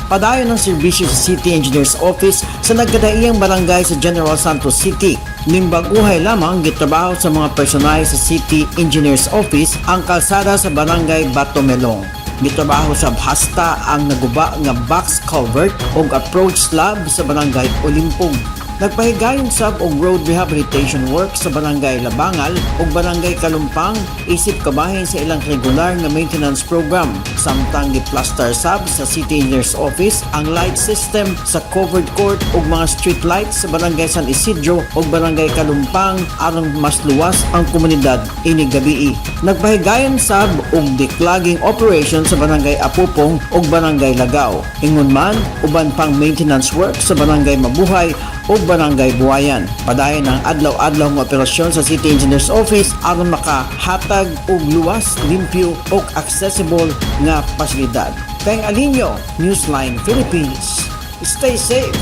Padayon ng serbisyo sa City Engineer's Office sa nagkadaiyang barangay sa General Santos City. Limbaguhay lamang gitrabaho sa mga personal sa City Engineer's Office ang kalsada sa barangay Batomelong. Gitrabaho sa hasta ang naguba nga box culvert o approach slab sa barangay Olimpog. Nagpahigayon sab og road rehabilitation work sa barangay Labangal ug barangay Kalumpang isip kabahin sa ilang regular nga maintenance program. Samtang giplaster sab sa City Engineer's Office ang light system sa covered court ug mga street lights sa barangay San Isidro ug barangay Kalumpang aron mas luwas ang komunidad ini gabii. Nagpahigayon sab og declogging operation sa barangay Apupong ug barangay Lagaw. Ingon man uban pang maintenance work sa barangay Mabuhay o barangay Buhayan. Padayon ang adlaw-adlaw ng operasyon sa City Engineer's Office aron makahatag og luwas, limpyo o accessible nga pasilidad. Kay Alinyo, Newsline Philippines. Stay safe!